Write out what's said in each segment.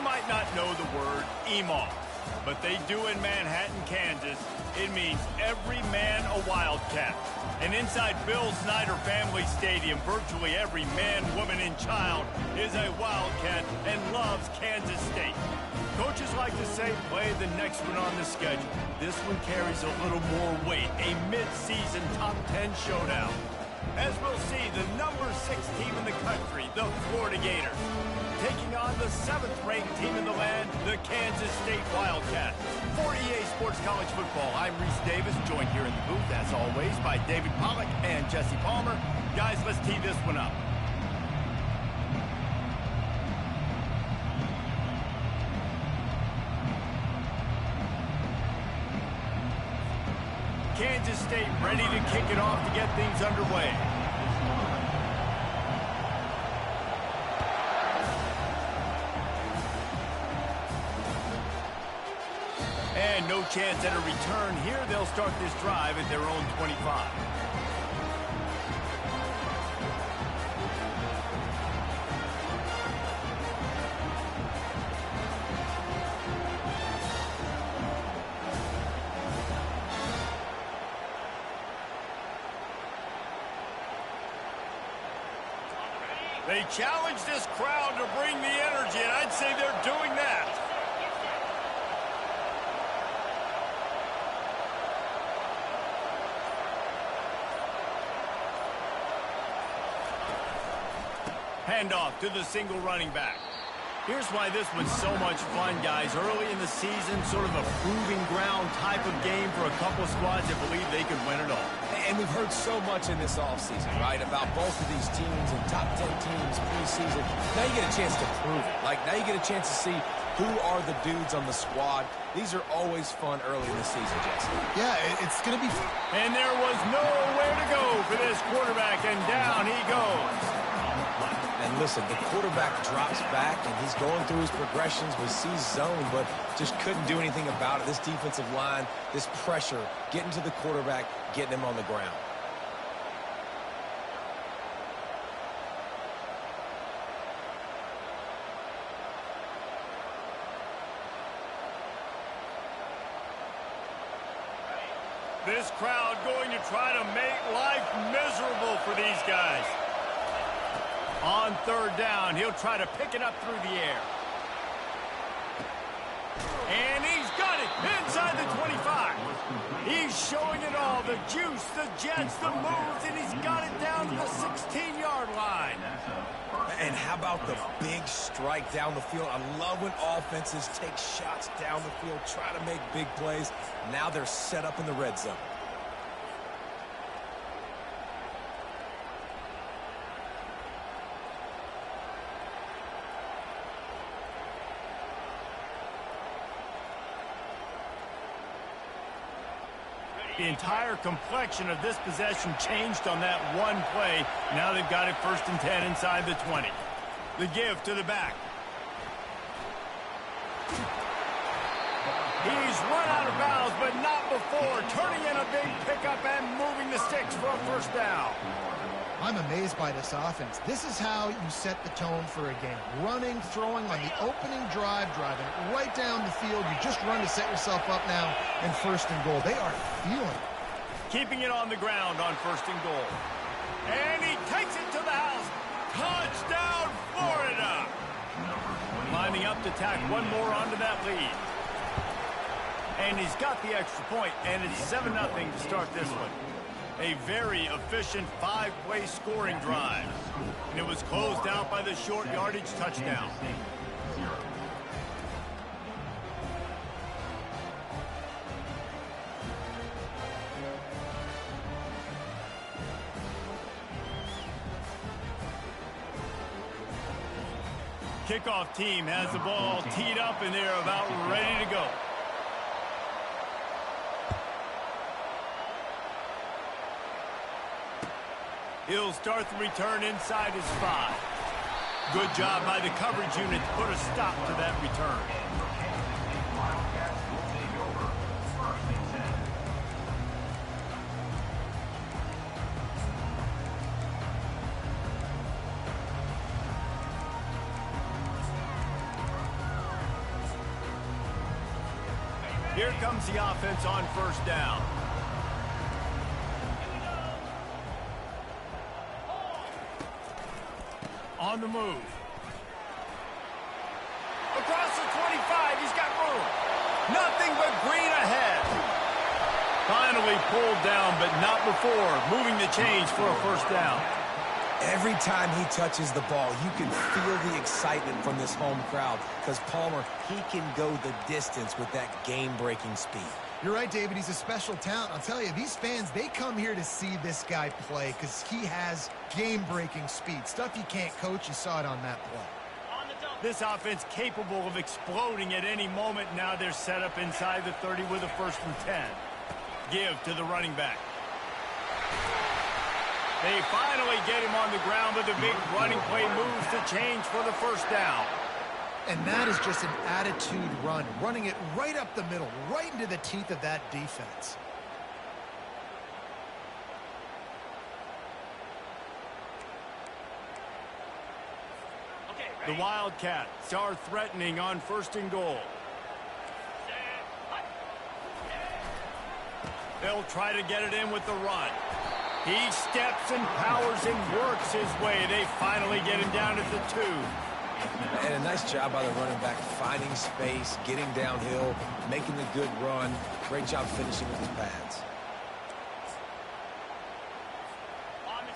might not know the word Emaw, but they do in Manhattan, Kansas. It means every man a Wildcat. And inside Bill Snyder Family Stadium, virtually every man, woman, and child is a Wildcat and loves Kansas State. Coaches like to say, play the next one on the schedule. This one carries a little more weight, a mid-season top 10 showdown. As we'll see, the number 6 team in the country, the Florida Gators, taking on the 7th-ranked team in the land, the Kansas State Wildcats. For EA Sports College Football, I'm Reese Davis, joined here in the booth, as always, by David Pollack and Jesse Palmer. Guys, let's tee this one up. Kansas State ready to kick it off to get things underway. And no chance at a return here. They'll start this drive at their own 25. They challenge this crowd to bring the energy, and I'd say they're doing that. Handoff to the single running back. Here's why this was so much fun, guys. Early in the season, sort of a proving ground type of game for a couple squads that believe they could win it all. And we've heard so much in this offseason, right, about both of these teams and top 10 teams preseason. Now you get a chance to prove it. Like, now you get a chance to see who are the dudes on the squad. These are always fun early in the season, Jesse. Yeah, it's going to be fun. And there was nowhere to go for this quarterback, and down he goes. And listen, the quarterback drops back, and he's going through his progressions. We see zone, but just couldn't do anything about it. This defensive line, this pressure, getting to the quarterback, getting him on the ground. This crowd going to try to make life miserable for these guys. On third down, he'll try to pick it up through the air. And he's got it inside the 25. He's showing it all, the juice, the jets, the moves, and he's got it down to the 16-yard line. And how about the big strike down the field? I love when offenses take shots down the field, try to make big plays. Now they're set up in the red zone. The entire complexion of this possession changed on that one play. Now they've got it 1st and 10 inside the 20. The give to the back. He's run out of bounds, but not before. Turning in a big pickup and moving the sticks for a 1st down. I'm amazed by this offense. This is how you set the tone for a game. Running, throwing on the opening drive, driving it right down the field. You just run to set yourself up now in 1st and goal. They are feeling it. Keeping it on the ground on 1st and goal. And he takes it to the house. Touchdown, Florida! Lining up to tack one more onto that lead. And he's got the extra point, and it's 7-0 to start this one. A very efficient 5-play scoring drive. And it was closed out by the short yardage touchdown. Kickoff team has the ball teed up, and they're about ready to go. He'll start the return inside his 5. Good job by the coverage unit to put a stop to that return. Here comes the offense on first down. On the move. Across the 25, he's got room. Nothing but green ahead. Finally pulled down, but not before moving the chains for a first down. Every time he touches the ball, you can feel the excitement from this home crowd because Palmer, he can go the distance with that game-breaking speed. You're right, David. He's a special talent. I'll tell you, these fans, they come here to see this guy play because he has game-breaking speed. Stuff you can't coach. You saw it on that play. This offense capable of exploding at any moment. Now they're set up inside the 30 with a 1st and 10. Give to the running back. They finally get him on the ground, but the big running play moves the change for the first down. And that is just an attitude run, running it right up the middle, right into the teeth of that defense. The Wildcats are threatening on 1st and goal. They'll try to get it in with the run. He steps and powers and works his way. They finally get him down at the 2. And a nice job by the running back, finding space, getting downhill, making the good run. Great job finishing with his pads.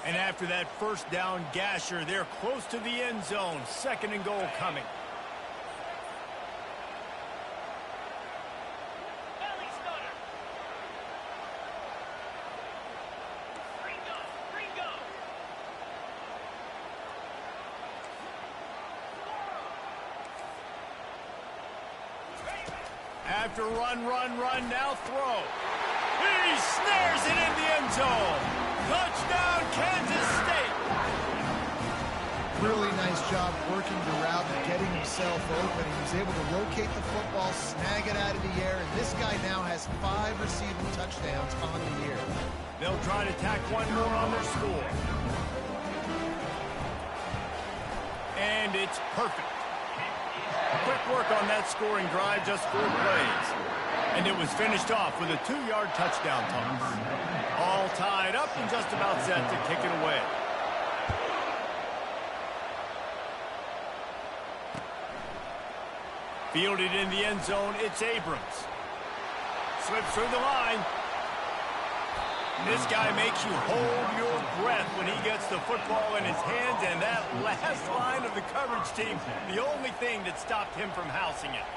And after that first down gasher, they're close to the end zone. 2nd and goal coming. After run, now throw. He snares it in the end zone. Touchdown, Kansas State. Really nice job working the route and getting himself open. He was able to locate the football, snag it out of the air, and this guy now has 5 receiving touchdowns on the year. They'll try to tack one more on their score. And it's perfect. Quick work on that scoring drive, just 4 plays. And it was finished off with a 2-yard touchdown toss. All tied up and just about set to kick it away. Fielded in the end zone, it's Abrams. Slips through the line. This guy makes you hold your breath when he gets the football in his hands, and that last line of the coverage team, the only thing that stopped him from housing it.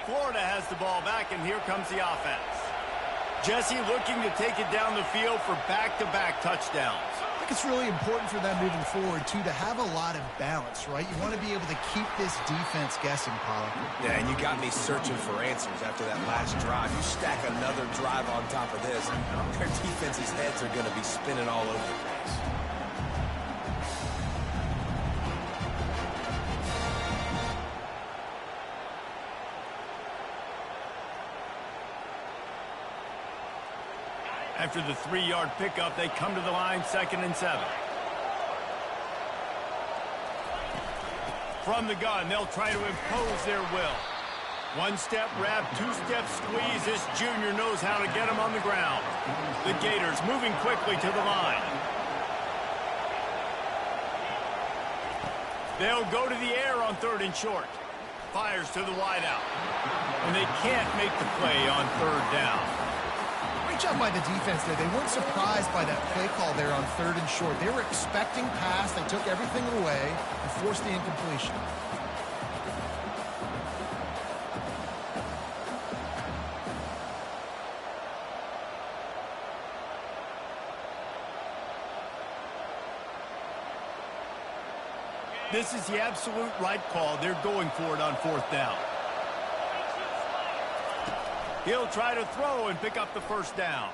Florida has the ball back, and here comes the offense. Jesse looking to take it down the field for back-to-back touchdowns. I think it's really important for them moving forward, too, to have a lot of balance, right? You want to be able to keep this defense guessing, Pollock. Yeah, and you got me searching for answers after that last drive. You stack another drive on top of this, their defense's heads are going to be spinning all over the place. After the 3-yard pickup, they come to the line, 2nd and 7. From the gun, they'll try to impose their will. 1-step wrap, 2-step squeeze. This junior knows how to get him on the ground. The Gators moving quickly to the line. They'll go to the air on 3rd and short. Fires to the wideout. And they can't make the play on 3rd down. Great job by the defense there. They weren't surprised by that play call there on 3rd and short. They were expecting pass. They took everything away and forced the incompletion. This is the absolute right call. They're going for it on 4th down. He'll try to throw and pick up the 1st down.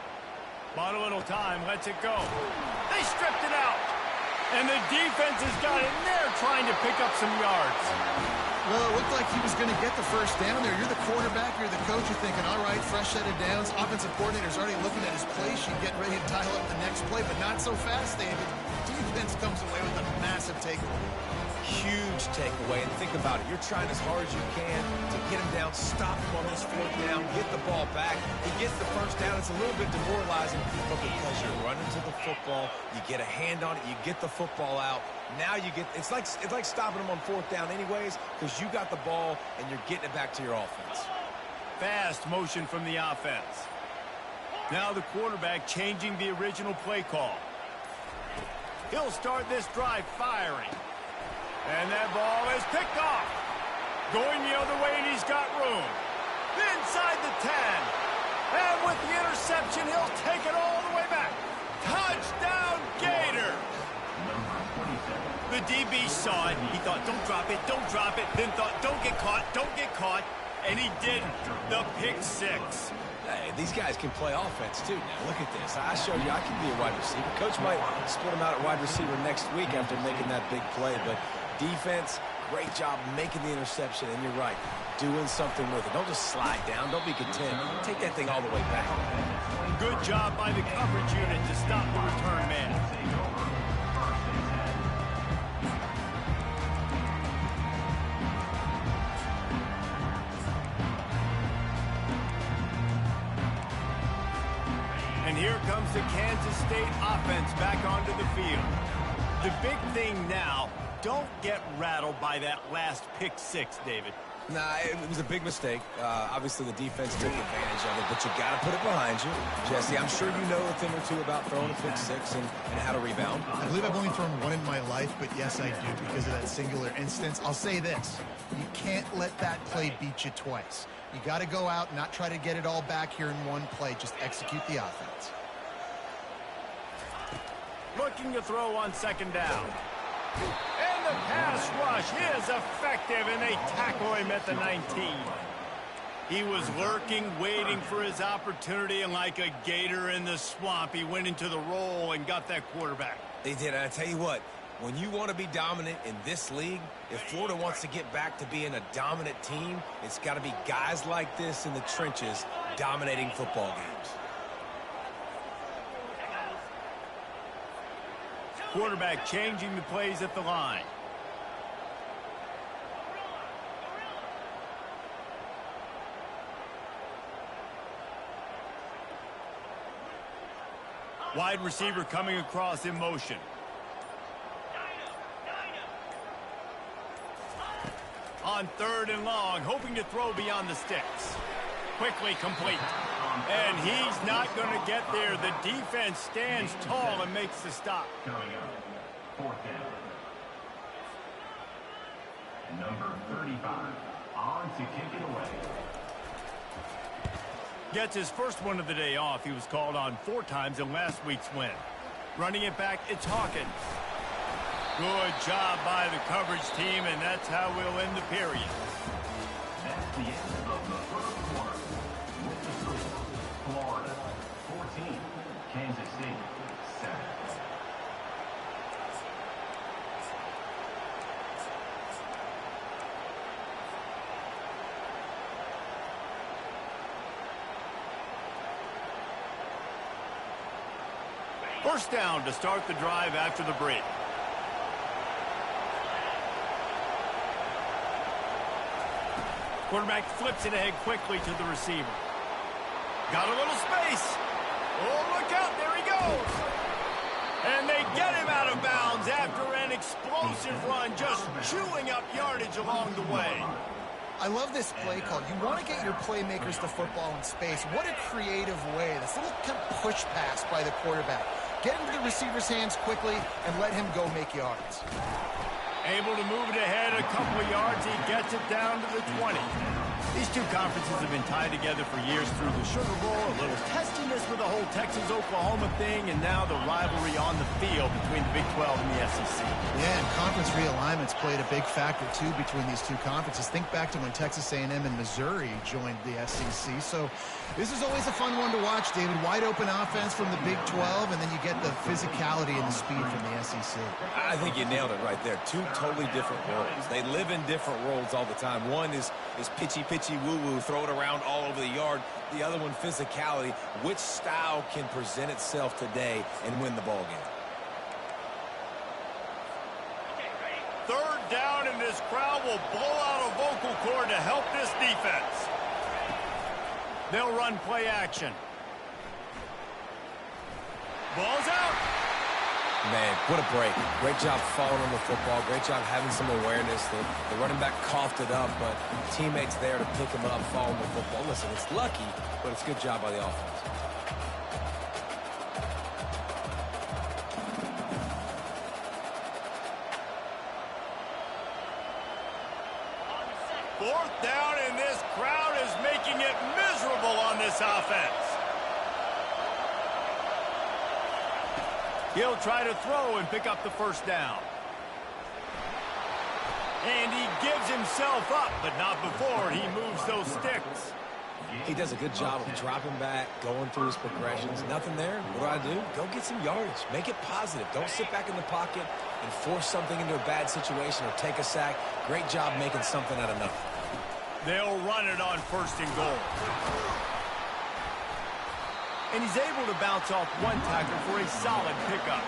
Bought a little time, lets it go. They stripped it out. And the defense has got it, and they're trying to pick up some yards. Well, it looked like he was going to get the first down there. You're the quarterback, you're the coach, you're thinking, all right, fresh set of downs. Offensive coordinator's already looking at his play sheet, getting ready to dial up the next play, but not so fast, David. Defense comes away with a massive takeaway. Huge takeaway, and think about it. You're trying as hard as you can to get him down, stop him on this fourth down, get the ball back. He gets the first down. It's a little bit demoralizing, but because you're running to the football, you get a hand on it, you get the football out. Now you get, it's like stopping him on fourth down anyways, because you got the ball and you're getting it back to your offense. Fast motion from the offense. Now the quarterback changing the original play call. He'll start this drive firing. And that ball is picked off. Going the other way, and he's got room. Inside the 10. And with the interception, he'll take it all the way back. Touchdown, Gator. The DB saw it. He thought, don't drop it, don't drop it. Then thought, don't get caught, don't get caught. And he did the pick six. Hey, these guys can play offense, too. Now, look at this. I showed you I can be a wide receiver. Coach might split him out at wide receiver next week after making that big play, but defense, great job making the interception, and you're right, doing something with it. Don't just slide down. Don't be content. Take that thing all the way back. Good job by the coverage unit to stop the return man. And here comes the Kansas State offense back onto the field. The big thing now, don't get rattled by that last pick six, David. Nah, it was a big mistake. Obviously, the defense took advantage of it, but you got to put it behind you. Jesse, I'm sure you know a thing or two about throwing a pick six and how to rebound. I believe I've only thrown one in my life, but yes, I do because of that singular instance. I'll say this. You can't let that play beat you twice. You got to go out and not try to get it all back here in one play. Just execute the offense. Looking to throw on second down. And the pass rush is effective, and they tackle him at the 19. He was lurking, waiting for his opportunity, and like a gator in the swamp, he went into the roll and got that quarterback. They did. I tell you what, when you want to be dominant in this league, if Florida wants to get back to being a dominant team, it's got to be guys like this in the trenches dominating football games. Quarterback changing the plays at the line. Wide receiver coming across in motion. On third and long, hoping to throw beyond the sticks. Quickly complete. And he's not going to get there. The defense stands tall and makes the stop. Coming up, fourth down. Number 35, on to kick it away. Gets his first one of the day off. He was called on 4 times in last week's win. Running it back, it's Hawkins. Good job by the coverage team, and that's how we'll end the period. That's the end of the first quarter. With the score, Florida 14, Kansas State 7. First down to start the drive after the break. Quarterback flips it ahead quickly to the receiver. Got a little space. Oh, look out. There he goes. And they get him out of bounds after an explosive run, just chewing up yardage along the way. I love this play call. You want to get your playmakers the football in space. What a creative way. This little kind of push pass by the quarterback. Get into the receiver's hands quickly and let him go make yards. Able to move it ahead a couple of yards. He gets it down to the 20. These two conferences have been tied together for years through the Sugar Bowl, a little testiness with the whole Texas-Oklahoma thing, and now the rivalry on the field between the Big 12 and the SEC. Yeah, and conference realignments played a big factor, too, between these two conferences. Think back to when Texas A&M and Missouri joined the SEC. So this is always a fun one to watch, David. Wide open offense from the Big 12, and then you get the physicality and the speed from the SEC. I think you nailed it right there. Two totally different worlds. They live in different worlds all the time. One is pitchy, woo-woo, throw it around all over the yard. The other one, physicality. Which style can present itself today and win the ball game? Third down, and this crowd will blow out a vocal cord to help this defense. They'll run play action. Ball's out. Man, what a break. Great job following on the football. Great job having some awareness. The running back coughed it up, but teammates there to pick him up, following the football. Listen, it's lucky, but it's a good job by the offense. Fourth down, and this crowd is making it miserable on this offense. He'll try to throw and pick up the first down. And he gives himself up, but not before he moves those sticks. He does a good job of dropping back, going through his progressions. Nothing there. What do? Go get some yardage. Make it positive. Don't sit back in the pocket and force something into a bad situation or take a sack. Great job making something out of nothing. They'll run it on first and goal. And he's able to bounce off one tackle for a solid pickup.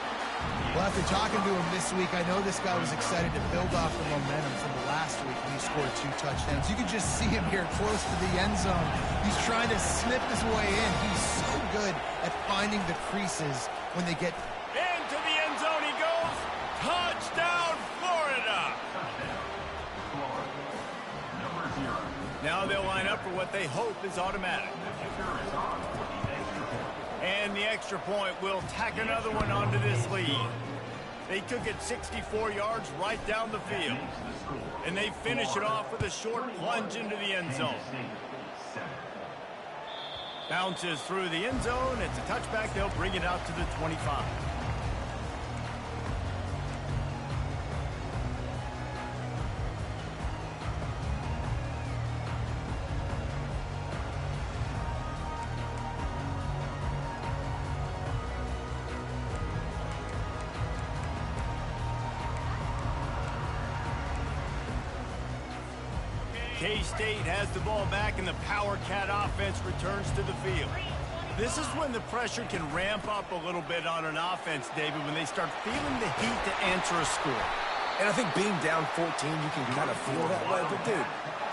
Well, after talking to him this week, I know this guy was excited to build off the momentum from last week when he scored 2 touchdowns. You can just see him here close to the end zone. He's trying to snip his way in. He's so good at finding the creases when they get into the end zone. He goes. Touchdown, Florida. Now they'll line up for what they hope is automatic. And the extra point will tack another one onto this lead. They took it 64 yards right down the field. And they finish it off with a short plunge into the end zone. Bounces through the end zone. It's a touchback. They'll bring it out to the 25. K-State has the ball back, and the Power Cat offense returns to the field. This is when the pressure can ramp up a little bit on an offense, David, when they start feeling the heat to answer a score. And I think being down 14, you can kind of feel that way. But, dude,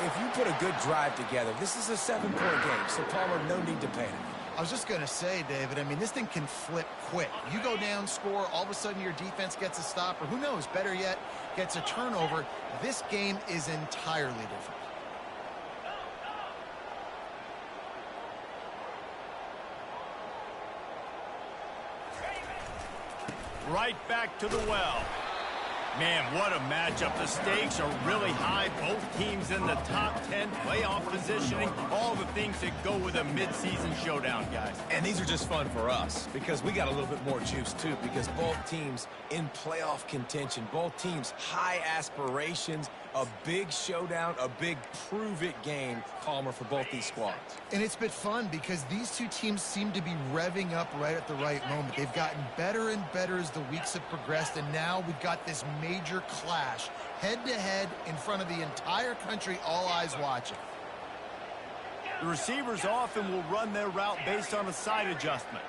if you put a good drive together, this is a 7-point game, so Palmer, no need to panic. I was just going to say, David, I mean, this thing can flip quick. You go down, score, all of a sudden your defense gets a stop, or who knows, better yet, gets a turnover. This game is entirely different. Right back to the well. Man, what a matchup. The stakes are really high. Both teams in the top 10, playoff positioning, all the things that go with a midseason showdown, guys. And these are just fun for us because we got a little bit more juice, too, because both teams in playoff contention, both teams high aspirations, a big showdown, a big prove-it game, Palmer, for both these squads. And it's been fun because these two teams seem to be revving up right at the right moment. They've gotten better and better as the weeks have progressed, and now we've got this major clash, head-to-head in front of the entire country, all eyes watching. The receivers often will run their route based on a side adjustment.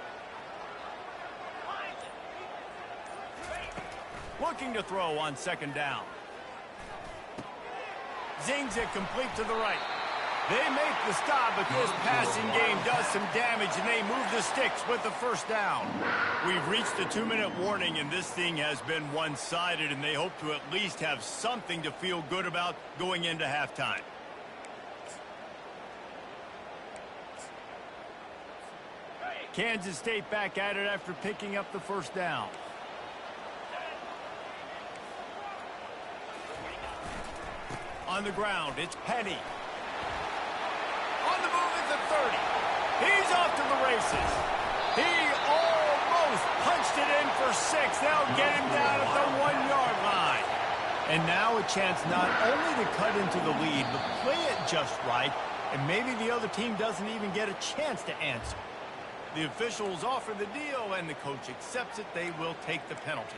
Looking to throw on second down. Zings it complete to the right. They make the stop, but this passing game does some damage, and they move the sticks with the first down. We've reached the 2-minute warning, and this thing has been one-sided, and they hope to at least have something to feel good about going into halftime. Kansas State back at it after picking up the first down. On the ground, it's Penny. moving to 30. He's off to the races. He almost punched it in for 6. They'll get him down at the 1-yard line. And now a chance not only to cut into the lead, but play it just right, and maybe the other team doesn't even get a chance to answer. The officials offer the deal, and the coach accepts it. They will take the penalty.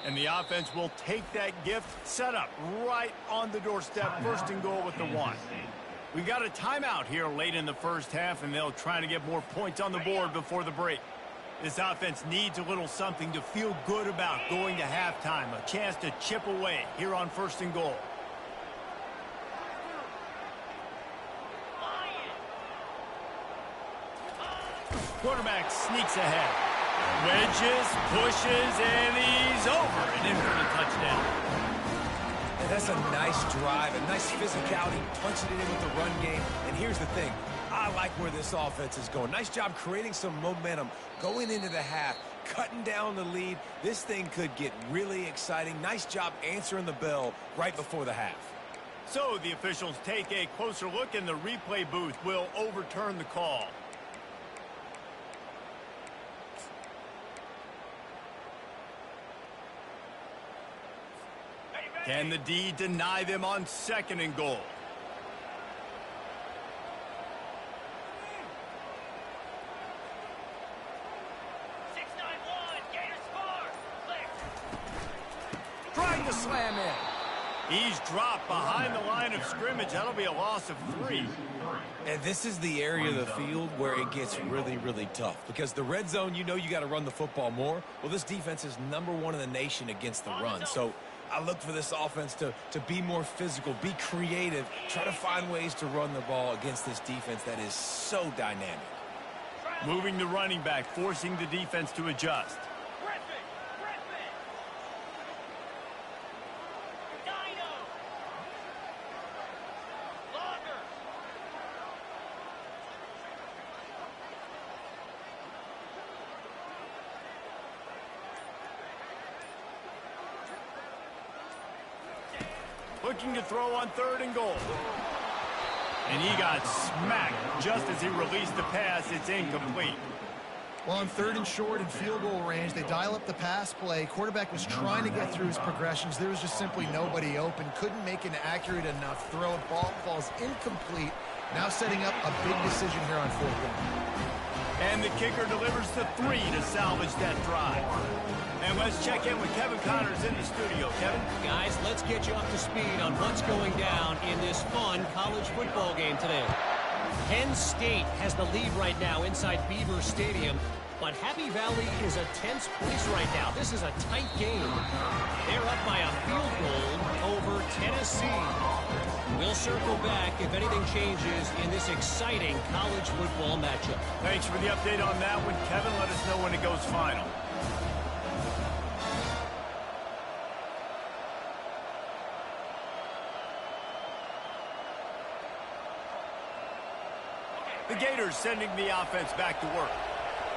And the offense will take that gift, set up right on the doorstep, first and goal with the 1. We've got a timeout here late in the first half, and they'll try to get more points on the board before the break. This offense needs a little something to feel good about going to halftime, a chance to chip away here on first and goal. Quarterback sneaks ahead. Wedges, pushes, and he's over and in for the touchdown. And that's a nice drive, a nice physicality, punching it in with the run game. And here's the thing. I like where this offense is going. Nice job creating some momentum, going into the half, cutting down the lead. This thing could get really exciting. Nice job answering the bell right before the half. So the officials take a closer look, and the replay booth will overturn the call. Can the D deny them on second and goal? Trying to slam in. He's dropped behind the line of scrimmage. That'll be a loss of 3. And this is the area of the field where it gets really, really tough. Because the red zone, you know you got to run the football more. Well, this defense is #1 in the nation against the run. So I look for this offense to be more physical, be creative, try to find ways to run the ball against this defense that is so dynamic. Moving the running back, forcing the defense to adjust. Looking to throw on third and goal. And he got smacked just as he released the pass. It's incomplete. Well, on third and short and field goal range, they dial up the pass play. Quarterback was trying to get through his progressions. There was just simply nobody open. Couldn't make an accurate enough throw. Ball falls incomplete. Now setting up a big decision here on fourth down. And the kicker delivers the 3 to salvage that drive. And let's check in with Kevin Connors in the studio. Kevin? Guys, let's get you up to speed on what's going down in this fun college football game today. Penn State has the lead right now inside Beaver Stadium, but Happy Valley is a tense place right now. This is a tight game. They're up by a field goal over Tennessee. We'll circle back if anything changes in this exciting college football matchup. Thanks for the update on that one, Kevin. Let us know when it goes final. The Gators sending the offense back to work.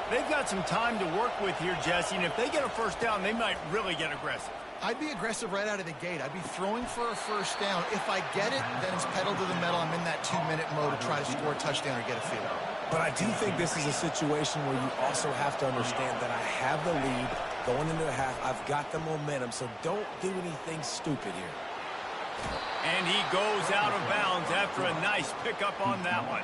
They've got some time to work with here, Jesse, and if they get a first down, they might really get aggressive. I'd be aggressive right out of the gate. I'd be throwing for a first down. If I get it, then it's pedal to the metal. I'm in that 2-minute mode to try to score a touchdown or get a field. But I do think this is a situation where you also have to understand that I have the lead going into the half. I've got the momentum, so don't do anything stupid here. And he goes out of bounds after a nice pickup on that one.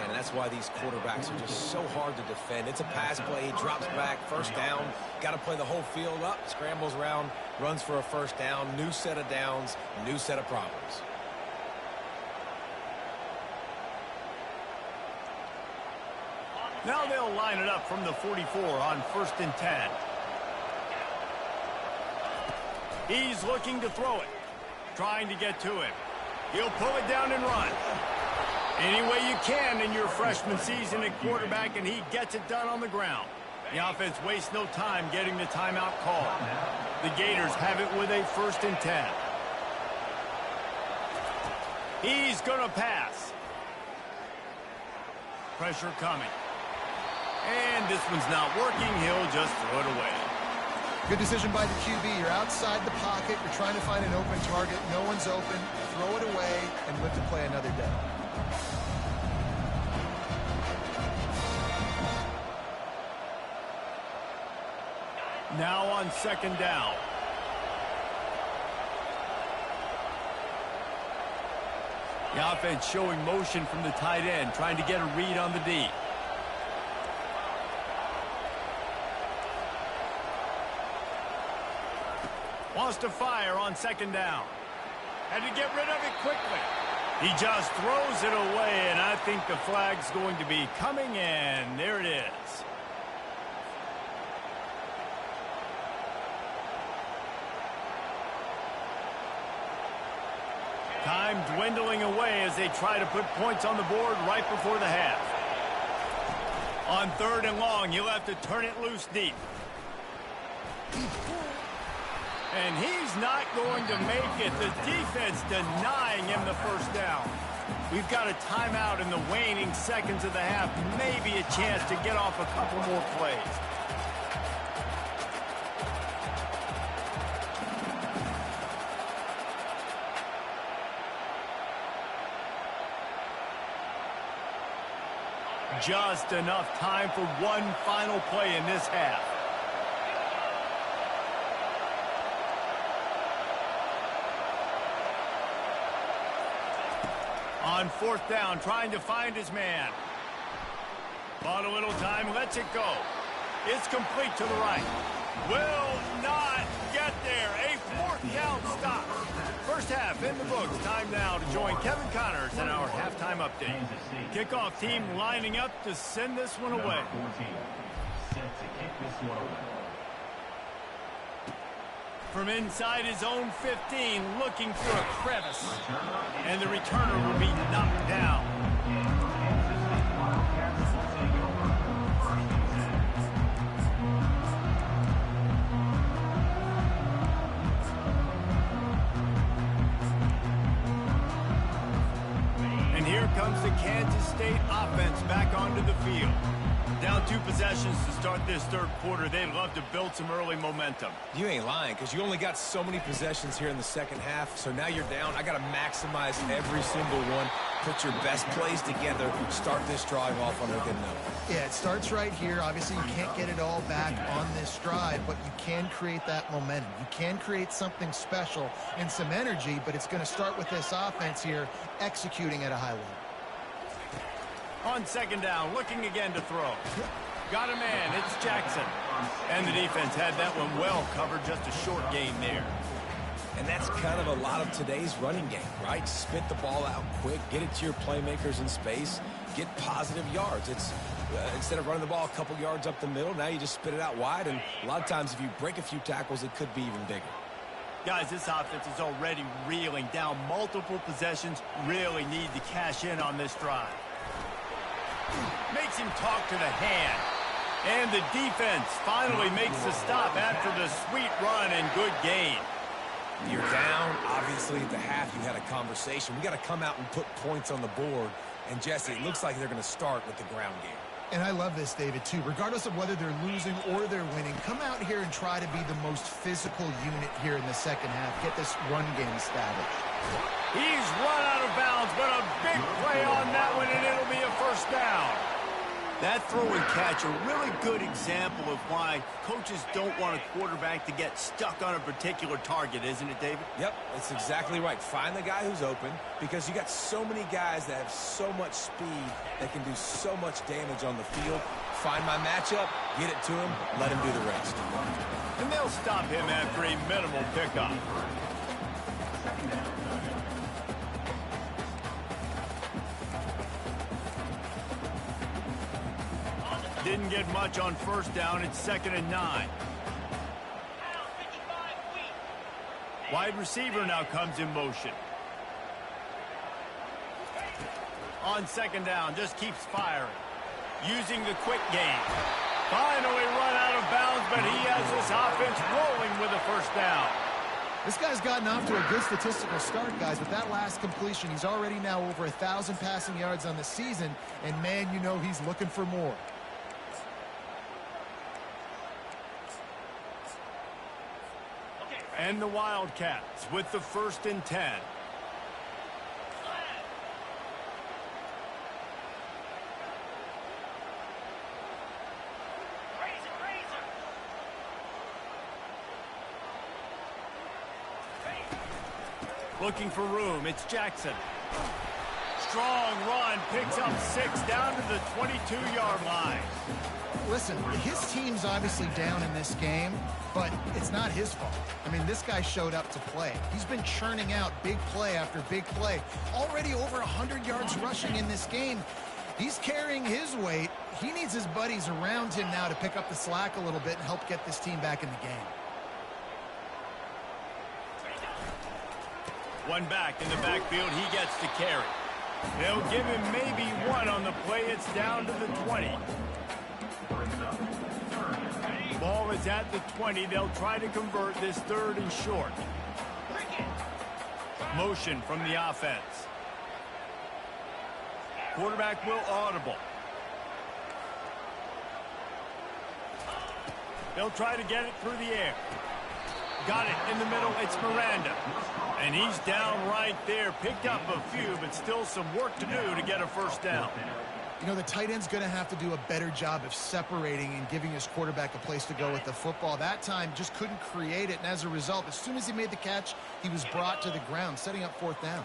And that's why these quarterbacks are just so hard to defend. It's a pass play. He drops back, first down. Got to play the whole field up, scrambles around, runs for a first down. New set of downs, new set of problems. Now they'll line it up from the 44 on 1st and 10. He's looking to throw it. Trying to get to him. He'll pull it down and run. Any way you can in your freshman season at quarterback, and he gets it done on the ground. The offense wastes no time getting the timeout call. The Gators have it with a 1st and 10. He's going to pass. Pressure coming. And this one's not working. He'll just throw it away. Good decision by the QB. You're outside the pocket. You're trying to find an open target. No one's open. Throw it away and live to play another day. Now on second down. The offense showing motion from the tight end, trying to get a read on the D. Wants to fire on second down. Had to get rid of it quickly. He just throws it away, and I think the flag's going to be coming in. There it is. Time dwindling away as they try to put points on the board right before the half. On third and long, you'll have to turn it loose deep. And he's not going to make it. The defense denying him the first down. We've got a timeout in the waning seconds of the half. Maybe a chance to get off a couple more plays. Just enough time for one final play in this half. On fourth down, trying to find his man. Bought a little time, lets it go. It's complete to the right. Will not get there. A fourth down stop. First half in the books. Time now to join Kevin Connors in our halftime update. Kickoff team lining up to send this one away. 14, set to kick this one away. From inside his own 15, looking for a crevice. And the returner will be knocked down. And here comes the Kansas State offense back onto the field. Down 2 possessions to start this third quarter. They'd love to build some early momentum. You ain't lying, because you only got so many possessions here in the second half, so now you're down. I got to maximize every single one. Put your best plays together. Start this drive off on a good note. Yeah, it starts right here. Obviously, you can't get it all back on this drive, but you can create that momentum. You can create something special and some energy, but it's going to start with this offense here executing at a high level. On second down, looking again to throw. Got a man, it's Jackson. And the defense had that one well covered, just a short gain there. And that's kind of a lot of today's running game, right? Spit the ball out quick, get it to your playmakers in space, get positive yards. It's instead of running the ball a couple yards up the middle, now you just spit it out wide, and a lot of times if you break a few tackles, it could be even bigger. Guys, this offense is already reeling down multiple possessions. Really need to cash in on this drive. Makes him talk to the hand. And the defense finally makes the stop after the sweet run and good gain. You're down. Obviously, at the half, you had a conversation. We got to come out and put points on the board. And, Jesse, it looks like they're going to start with the ground game. And I love this, David, too. Regardless of whether they're losing or they're winning, come out here and try to be the most physical unit here in the second half. Get this run game established. He's run out of bounds, but a big play on that one, and it'll be a first down. That throw and catch, a really good example of why coaches don't want a quarterback to get stuck on a particular target, isn't it, David? Yep, that's exactly right. Find the guy who's open, because you got so many guys that have so much speed that can do so much damage on the field. Find my matchup, get it to him, let him do the rest. And they'll stop him after a minimal pickup. Didn't get much on first down. It's 2nd and 9. Wide receiver now comes in motion. On second down, just keeps firing. Using the quick game. Finally run out of bounds, but he has this offense rolling with a first down. This guy's gotten off to a good statistical start, guys. With that last completion, he's already now over 1,000 passing yards on the season. And, man, you know he's looking for more. And the Wildcats with the 1st and 10. Looking for room, it's Jackson. Strong run, picks up 6 down to the 22-yard line. Listen, his team's obviously down in this game, but it's not his fault. I mean, this guy showed up to play. He's been churning out big play after big play. Already over 100 yards rushing in this game. He's carrying his weight. He needs his buddies around him now to pick up the slack a little bit and help get this team back in the game. One back in the backfield, he gets to carry. They'll give him maybe 1 on the play. It's down to the 20. Ball is at the 20. They'll try to convert this 3rd and short. Motion from the offense. Quarterback will audible. They'll try to get it through the air. Got it in the middle. It's Miranda. And he's down right there. Picked up a few, but still some work to do to get a 1st down. You know, the tight end's going to have to do a better job of separating and giving his quarterback a place to go with the football. That time just couldn't create it, and as a result, as soon as he made the catch, he was brought to the ground, setting up 4th down.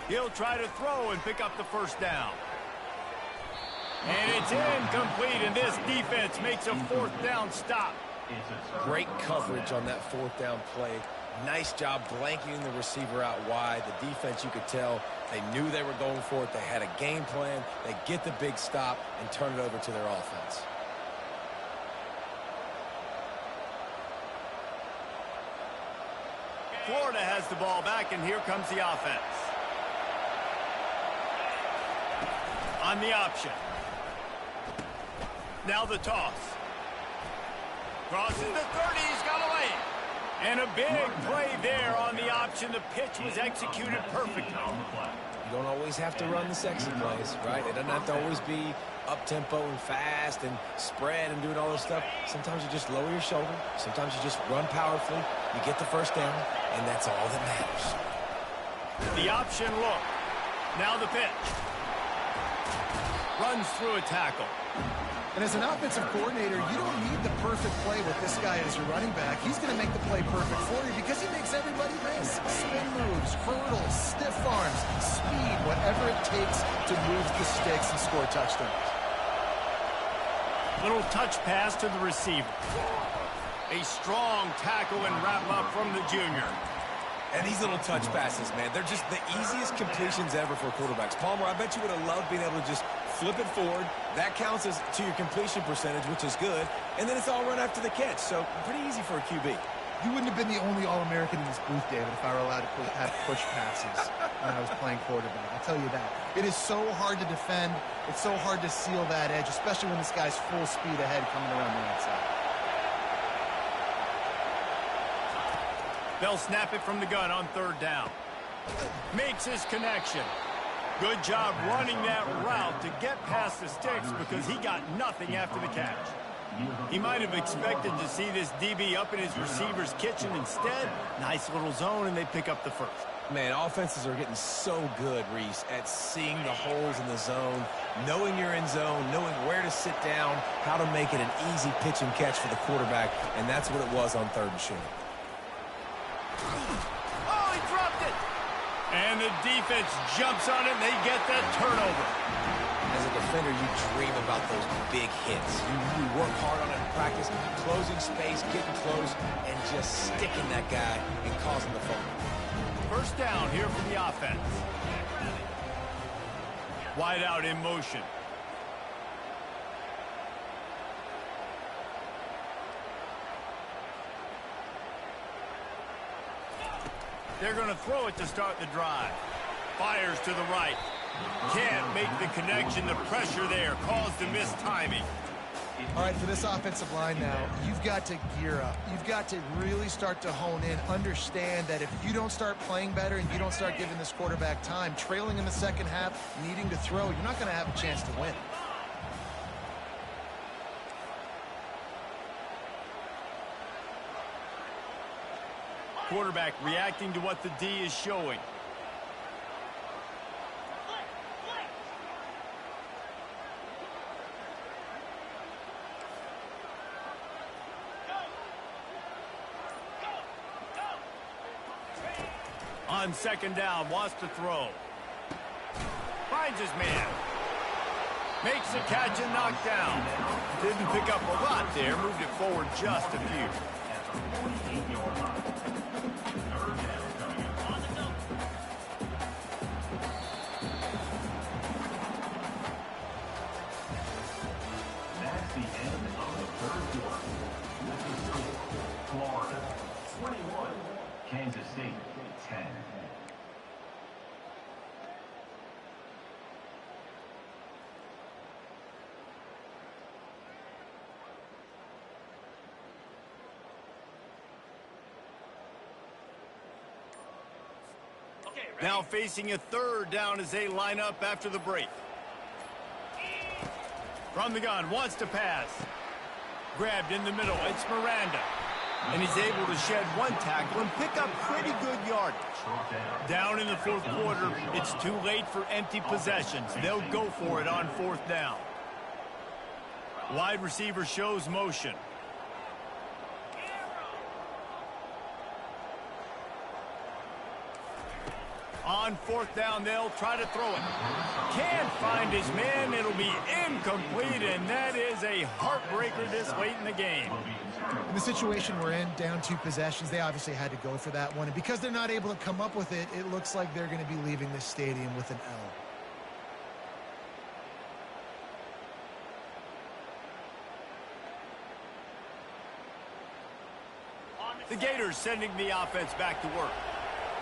He'll try to throw and pick up the 1st down. And it's incomplete, and this defense makes a 4th down stop. Great coverage on that 4th down play. Nice job blanketing the receiver out wide. The defense, you could tell, they knew they were going for it. They had a game plan. They get the big stop and turn it over to their offense. Florida has the ball back, and here comes the offense. On the option. Now the toss. Crosses the 30, he's got away. And a big play there on the option. The pitch was executed perfectly. You don't always have to run the sexy plays, right? It doesn't have to always be up-tempo and fast and spread and doing all this stuff. Sometimes you just lower your shoulder. Sometimes you just run powerfully. You get the 1st down, and that's all that matters. The option look. Now the pitch. Runs through a tackle. And as an offensive coordinator, you don't need the perfect play with this guy as your running back. He's going to make the play perfect for you because he makes everybody miss. Spin moves, hurdles, stiff arms, speed, whatever it takes to move the sticks and score touchdowns. Little touch pass to the receiver. A strong tackle and wrap up from the junior. And these little touch passes, man, they're just the easiest completions ever for quarterbacks. Palmer, I bet you would have loved being able to just flip it forward. That counts as to your completion percentage, which is good. And then it's all run after the catch. So pretty easy for a QB. You wouldn't have been the only All-American in this booth, David, if I were allowed to have push passes when I was playing quarterback. I'll tell you that. It is so hard to defend. It's so hard to seal that edge, especially when this guy's full speed ahead coming around the outside. They'll snap it from the gun on 3rd down. Makes his connection. Good job running that route to get past the sticks because he got nothing after the catch. He might have expected to see this DB up in his receiver's kitchen. Instead, nice little zone, and they pick up the 1st. Man, offenses are getting so good, Reese, at seeing the holes in the zone, knowing you're in zone, knowing where to sit down, how to make it an easy pitch and catch for the quarterback, and that's what it was on 3rd and short. Oh, he dropped it! And the defense jumps on it, and they get that turnover. As a defender, you dream about those big hits. You work hard on it in practice, closing space, getting close, and just sticking that guy and causing the fumble. 1st down here for the offense. Wide out in motion. They're going to throw it to start the drive. Fires to the right. Can't make the connection. The pressure there caused the missed timing. All right, for this offensive line now, you've got to gear up. You've got to really start to hone in, understand that if you don't start playing better and you don't start giving this quarterback time, trailing in the second half, needing to throw, you're not going to have a chance to win. Quarterback reacting to what the D is showing. On second down, wants to throw. Finds his man. Makes the catch and knocked down. Didn't pick up a lot there. Moved it forward just a few. That's the end of the third quarter. With the score, Florida 21, Kansas State 10. Now facing a third down as they line up after the break. From the gun, wants to pass. Grabbed in the middle, it's Miranda. And he's able to shed one tackle and pick up pretty good yardage. Down in the fourth quarter, it's too late for empty possessions. They'll go for it on fourth down. Wide receiver shows motion. On fourth down, they'll try to throw it. Can't find his man. It'll be incomplete, and that is a heartbreaker this late in the game. In the situation we're in, down 2 possessions, they obviously had to go for that one. And because they're not able to come up with it, it looks like they're going to be leaving this stadium with an L. The Gators sending the offense back to work.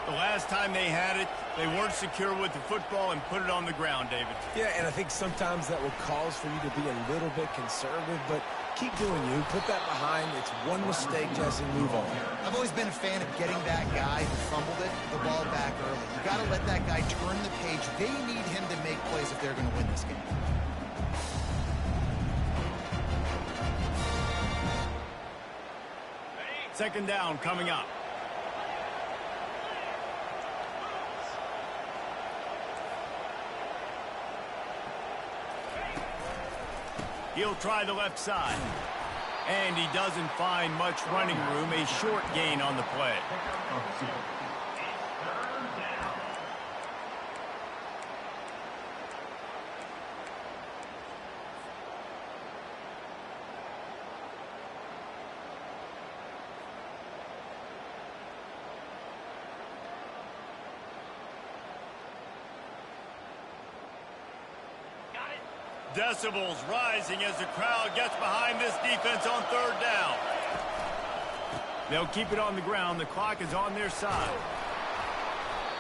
The last time they had it, they weren't secure with the football and put it on the ground, David. Yeah, and I think sometimes that will cause for you to be a little bit conservative, but keep doing you. Put that behind. It's one mistake, Jesse. Move on. I've always been a fan of getting that guy who fumbled it, the ball back early. You got to let that guy turn the page. They need him to make plays if they're going to win this game. Second down coming up. He'll try the left side. And he doesn't find much running room. A short gain on the play. Decibels rising as the crowd gets behind this defense on third down. They'll keep it on the ground. The clock is on their side.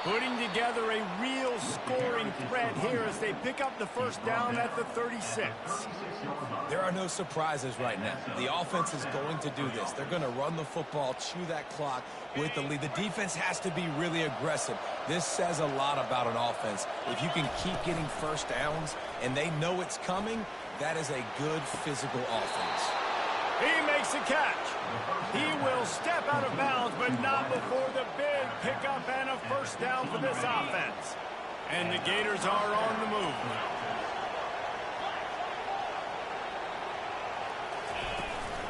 Putting together a real scoring threat here as they pick up the first down at the 36. There are no surprises right now. The offense is going to do this. They're going to run the football, chew that clock with the lead. The defense has to be really aggressive. This says a lot about an offense. If you can keep getting first downs and they know it's coming, that is a good physical offense. He makes a catch. He will step out of bounds, but not before the big pickup and a first down for this offense. And the Gators are on the move.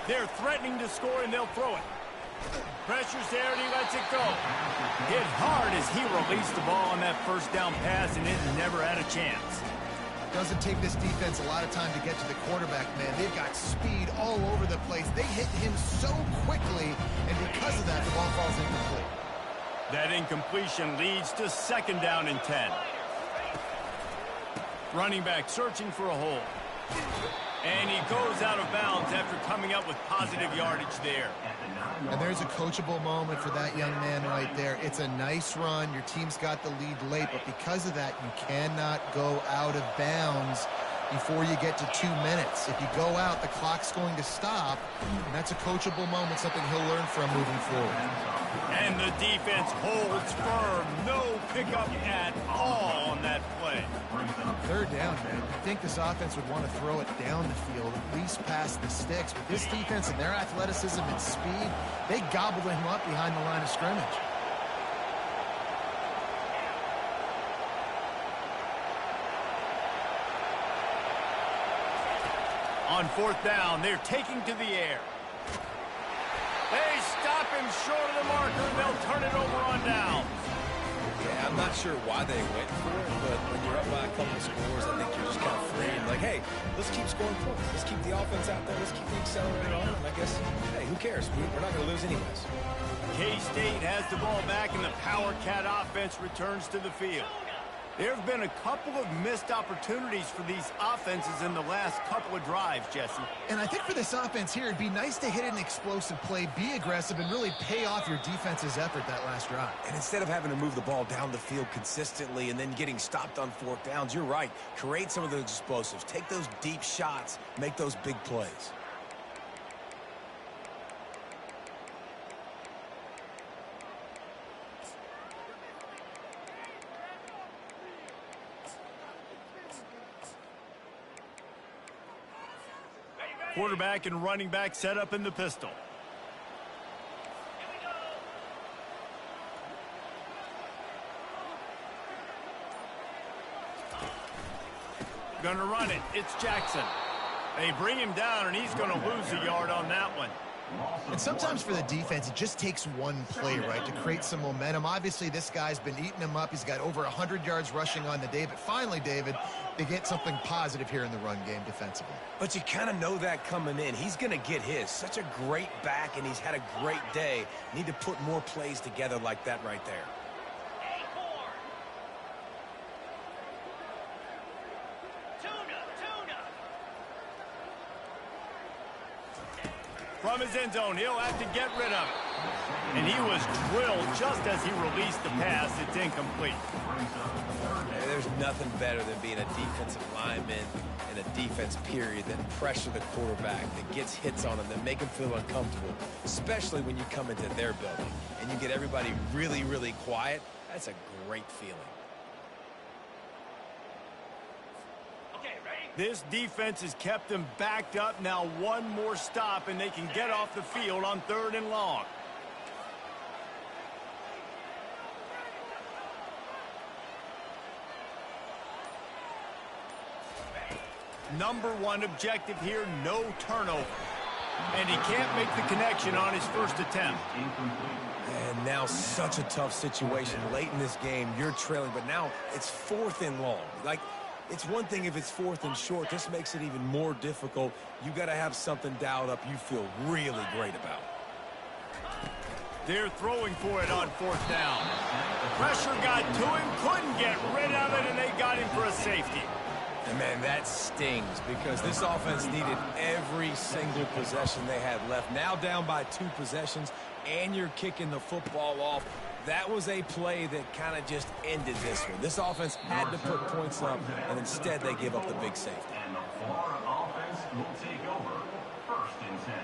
They're threatening to score, and they'll throw it. Pressure's there, and he lets it go. Hit hard as he released the ball on that first down pass, and it never had a chance. Doesn't take this defense a lot of time to get to the quarterback, man. They've got speed all over the place. They hit him so quickly, and because of that, the ball falls incomplete. That incompletion leads to second down and 10. Running back searching for a hole. And he goes out of bounds after coming up with positive yardage there. At the 9. And there's a coachable moment for that young man right there. It's a nice run. Your team's got the lead late, but because of that, you cannot go out of bounds before you get to 2 minutes. If you go out, the clock's going to stop, and that's a coachable moment, something he'll learn from moving forward. And the defense holds firm. No pickup at all on that play. Third down, man. I think this offense would want to throw it down the field, at least past the sticks. With this defense and their athleticism and speed, they gobbled him up behind the line of scrimmage. On fourth down, they're taking to the air. They stop him short of the marker, and they'll turn it over on downs. Yeah, I'm not sure why they went for it, but when you're up by a couple of scores, I think you're just kind of free. Like, hey, let's keep scoring points. Let's keep the offense out there. Let's keep the accelerator on. And I guess, hey, who cares? We're not going to lose anyways. K-State has the ball back, and the Power Cat offense returns to the field. There have been a couple of missed opportunities for these offenses in the last couple of drives, Jesse. And I think for this offense here, it'd be nice to hit an explosive play, be aggressive, and really pay off your defense's effort that last drive. And instead of having to move the ball down the field consistently and then getting stopped on fourth downs, you're right. Create some of those explosives. Take those deep shots. Make those big plays. Quarterback and running back set up in the pistol. Gonna run it. It's Jackson. They bring him down, and he's gonna lose a yard on that one. And sometimes for the defense, it just takes one play, right, to create some momentum. Obviously, this guy's been eating him up. He's got over 100 yards rushing on the day. But finally, David, they get something positive here in the run game defensively. But you kind of know that coming in. He's going to get his. Such a great back, and he's had a great day. Need to put more plays together like that right there. From his end zone, he'll have to get rid of it. And he was drilled just as he released the pass. It's incomplete. There's nothing better than being a defensive lineman in a defense period that pressure the quarterback, that gets hits on him, that make him feel uncomfortable, especially when you come into their building and you get everybody really, really quiet. That's a great feeling. This defense has kept them backed up. Now one more stop, and they can get off the field on 3rd and long. Number one objective here, no turnover. And he can't make the connection on his first attempt. And now such a tough situation. Late in this game, you're trailing, but now it's 4th and long. Like, it's one thing if it's 4th and short. This makes it even more difficult. You got to have something dialed up you feel really great about. They're throwing for it on 4th down. Pressure got to him, couldn't get rid of it, and they got him for a safety. And, man, that stings because this offense needed every single possession they had left. Now down by 2 possessions, and you're kicking the football off. That was a play that kind of just ended this one. This offense had to put points up, and instead they give up the big safety. And the Florida offense will take over 1st and 10.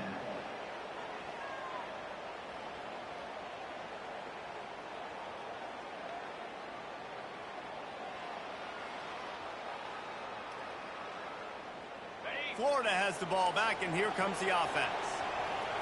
Florida has the ball back, and here comes the offense.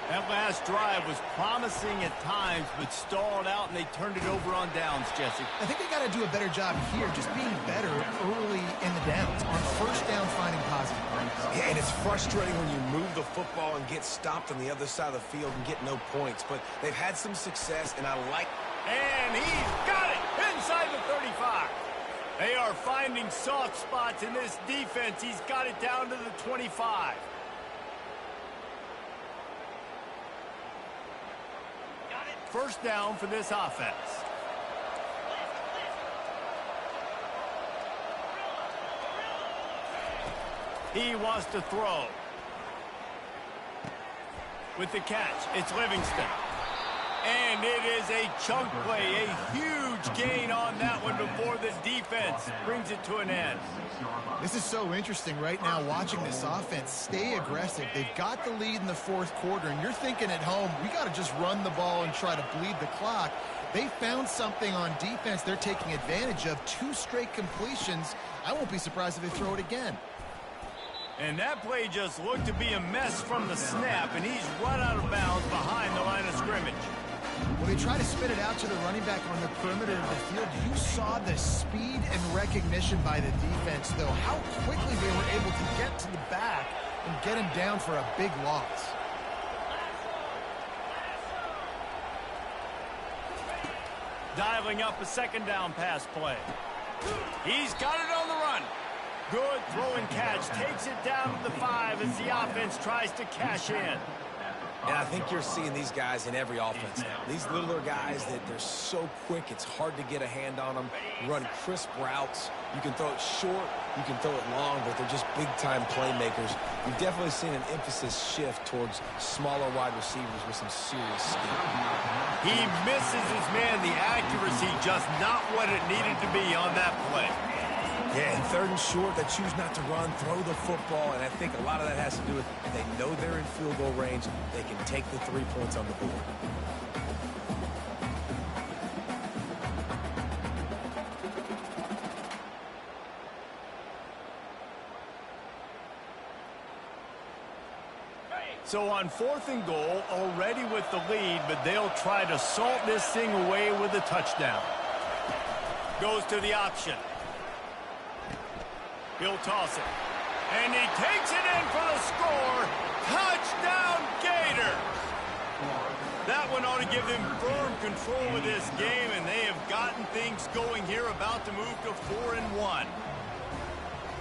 That last drive was promising at times, but stalled out, and they turned it over on downs, Jesse. I think they got to do a better job here, just being better early in the downs. On 1st down, finding positive points. Yeah, and it's frustrating when you move the football and get stopped on the other side of the field and get no points. But they've had some success, and I like... And he's got it inside the 35. They are finding soft spots in this defense. He's got it down to the 25. First down for this offense. He wants to throw. With the catch, it's Livingston. And it is a chunk play, a huge gain on that one before the defense brings it to an end. This is so interesting right now, watching this offense stay aggressive. They've got the lead in the fourth quarter, and you're thinking at home, we got to just run the ball and try to bleed the clock. They found something on defense they're taking advantage of. 2 straight completions. I won't be surprised if they throw it again. And that play just looked to be a mess from the snap, and he's run out of bounds behind the line of scrimmage. Well, they try to spit it out to the running back on the perimeter of the field. You saw the speed and recognition by the defense, though, how quickly they were able to get to the back and get him down for a big loss. Dialing up a second down pass play. He's got it on the run. Good throw and catch. Takes it down to the 5 as the offense tries to cash in. And I think you're seeing these guys in every offense now. These littler guys that they're so quick, it's hard to get a hand on them. Run crisp routes. You can throw it short, you can throw it long, but they're just big-time playmakers. You've definitely seen an emphasis shift towards smaller wide receivers with some serious skill. He misses his man. The accuracy just not what it needed to be on that play. Yeah, and 3rd and short, they choose not to run, throw the football, and I think a lot of that has to do with they know they're in field goal range. They can take the 3 points on the board. So on 4th and goal, already with the lead, but they'll try to salt this thing away with a touchdown. Goes to the option. He'll toss it. And he takes it in for the score. Touchdown, Gators! That one ought to give them firm control of this game, and they have gotten things going here, about to move to 4-1.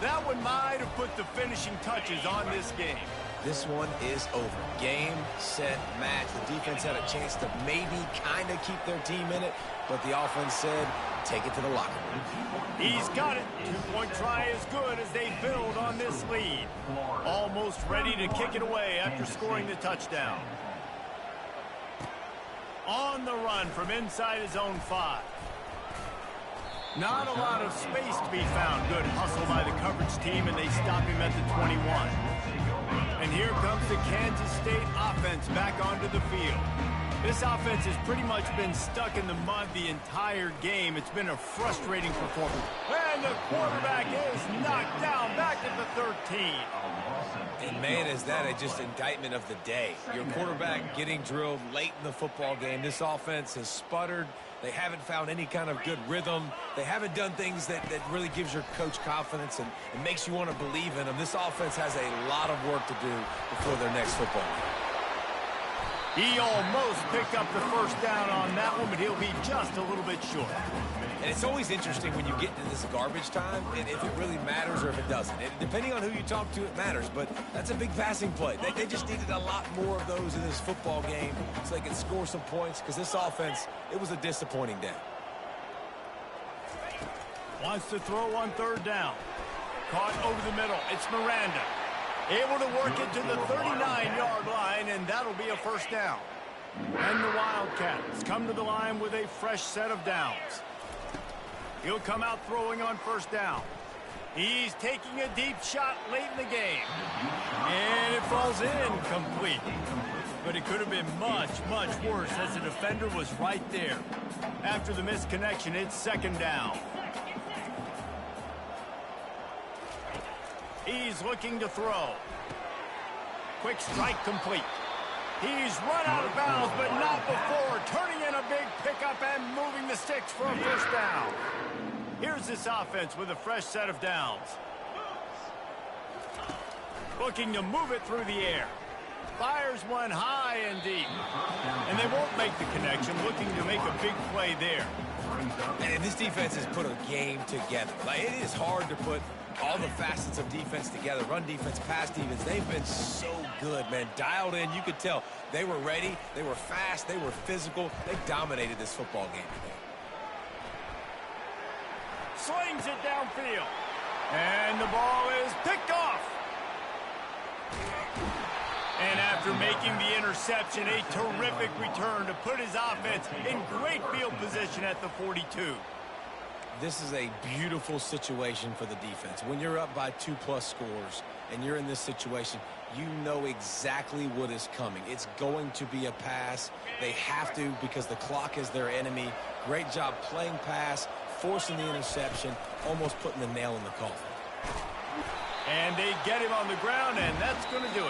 That one might have put the finishing touches on this game. This one is over. Game, set, match. The defense had a chance to maybe kind of keep their team in it, but the offense said, take it to the locker room. He's got it. 2-point try is good as they build on this lead. Almost ready to kick it away after scoring the touchdown. On the run from inside his own 5. Not a lot of space to be found. Good hustle by the coverage team, and they stop him at the 21. And here comes the Kansas State offense back onto the field. This offense has pretty much been stuck in the mud the entire game. It's been a frustrating performance. And the quarterback is knocked down back at the 13. And, man, is that just indictment of the day. Your quarterback getting drilled late in the football game. This offense has sputtered. They haven't found any kind of good rhythm. They haven't done things that really gives your coach confidence and makes you want to believe in them. This offense has a lot of work to do before their next football game. He almost picked up the first down on that one, but he'll be just a little bit short. And it's always interesting when you get into this garbage time, and if it really matters or if it doesn't. Depending on who you talk to, it matters, but that's a big passing play. They just needed a lot more of those in this football game so they could score some points, because this offense, it was a disappointing day. Wants to throw on 3rd down. Caught over the middle. It's Miranda. Able to work it to the 39-yard line, and that'll be a first down. And the Wildcats come to the line with a fresh set of downs. He'll come out throwing on 1st down. He's taking a deep shot late in the game. And it falls incomplete. But it could have been much, much worse as the defender was right there. After the misconnection, it's 2nd down. He's looking to throw. Quick strike complete. He's run out of bounds, but not before. Turning in a big pickup and moving the sticks for a first down. Here's this offense with a fresh set of downs. Looking to move it through the air. Fires one high and deep. And they won't make the connection. Looking to make a big play there. And this defense has put a game together. Like, it is hard to put all the facets of defense together. Run defense, pass defense. They've been so good, man. Dialed in. You could tell they were ready. They were fast. They were physical. They dominated this football game today. Slings it downfield. And the ball is picked off. And after making the interception, a terrific return to put his offense in great field position at the 42. This is a beautiful situation for the defense. When you're up by 2+ scores and you're in this situation, you know exactly what is coming. It's going to be a pass. They have to because the clock is their enemy. Great job playing pass, forcing the interception, almost putting the nail in the coffin. And they get him on the ground, and that's going to do it.